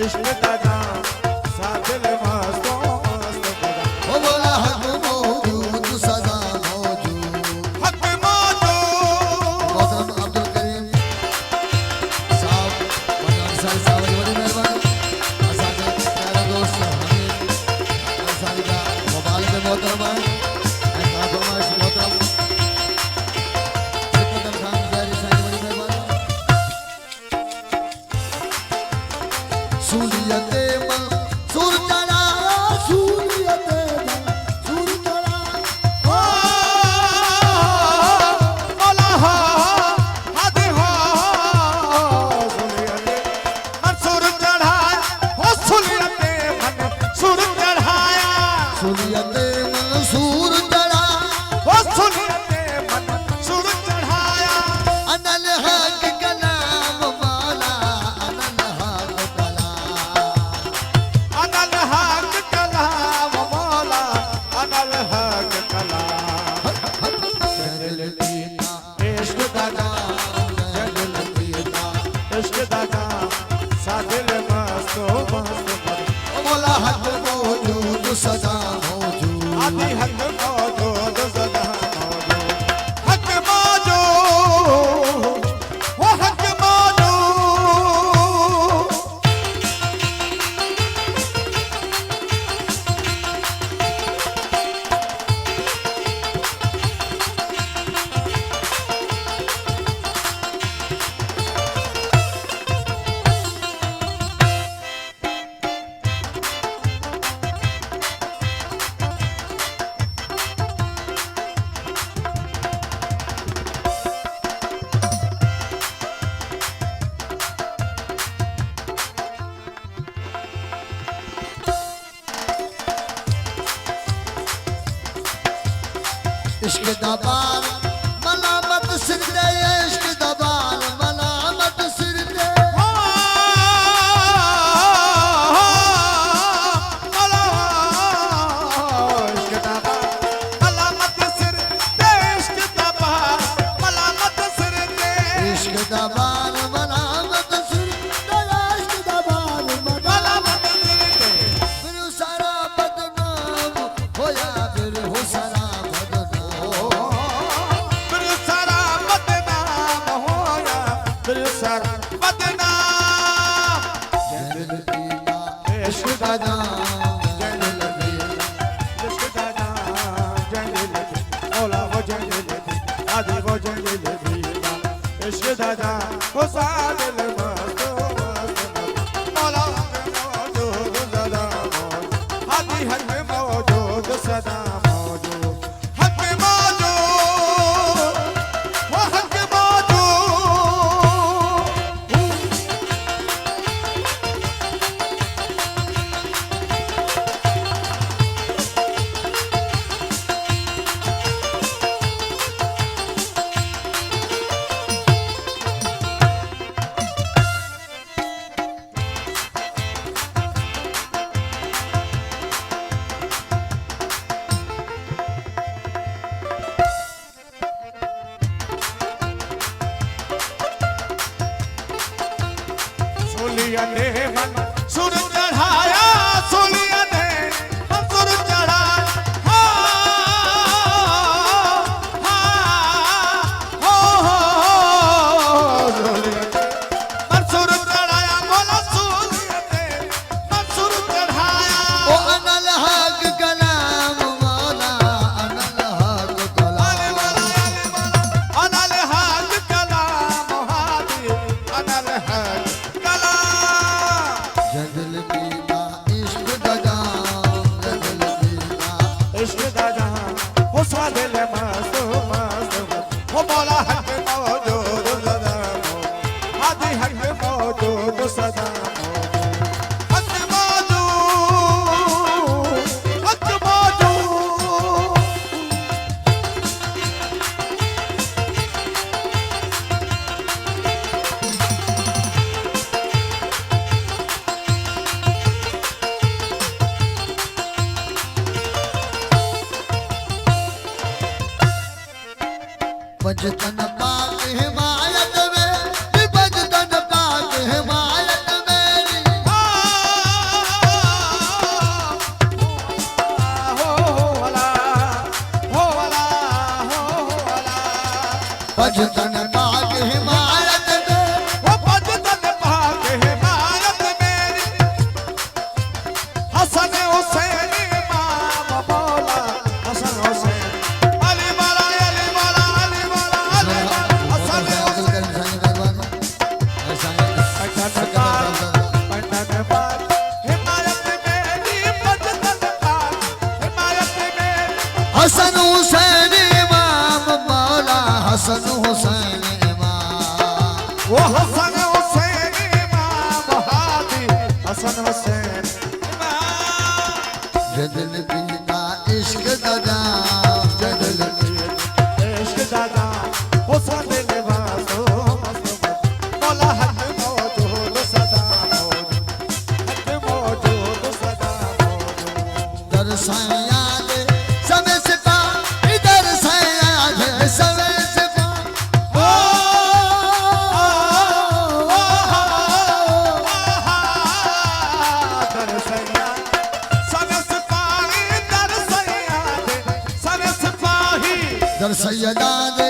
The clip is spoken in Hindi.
इश्क दादा सादिल मस्तो मस्त खुदा ओ बोला हक मौजूद सदा मौजूद हक मौजूद मोहतरम अब्दुल करीम साहब बंगाल साहब बड़ी बड़ी मेहरबानी असाजे प्यारा दोस्त हमीद अंसारी का मुबारक मोहतरम है फरमाइश मोहतरम सिकंदर खान ज़ाहिरी साहब बड़ी मेहरबानी सूलियते मंसूर चढ़ा सूलियते मंसूर चढ़ा मौला हद हो सुलियते मंसूर चढ़ाया हो सुलियते मंसूर चढ़ाया सूलियते मंसूर चढ़ा हो सुलियते मंसूर चढ़ाया अनल हक कलाम मौला अनल हक कलाम अनल हक कलाम मौला अनल हक कलाम दिल दीना इश्क दादा दिल दीना इश्क दादा सादिल मस्तो मस्त मौला हक मौजूद सदा मौजूद आदि हक मौजूद सदा मौजूद हक मौजूद वो हक मौजूद इश्क दबार मलामत सिर दे इश्क दबार मलामत सिर दे इश्क दादा मलामत सिर दे इश्क दादा मलामत सिर दे इश्क दबार मलामत सिर दे इश्क दबार मलामत सिर दे फिर सारा बदनाम होया फिर हो सारा बदनाम फिर सारा बदनाम होया फिर सारा बदनाम दिल दीना इश्क दादा दिल दीना इश्क दादा जंगल मौला वो जंगल आदि वो जंगल दीना इश्क दादा वो सादिल मस्तो मस्त मौला मौजूद सदा मौजूद आदि हक मौजूद सदा मौजूद हक मौजूद वो हक मौजूद सोलिया ने मन सुर चढ़ाया सोलिया ने मन सुर चढ़ाया सोलिया ने मन सुर चढ़ाया बोला सोलिया ने मन सुर चढ़ाया ओ अनल हक कलाम मौला अनल हक कलाम अनल हक कलाम हादी अनल हक कलाम दिल दीना इश्क दगा दिल दीना इश्क दादा वो सादिल मस्त मस्त वो मौला हक मौजूद सदा मौजूद आदि हक मौजूद सदा मौजूद हक मौजूद हक मौजूद बजतन पाक हिमायत में बजतन पाक हिमायत मेरी दर सैयदा दे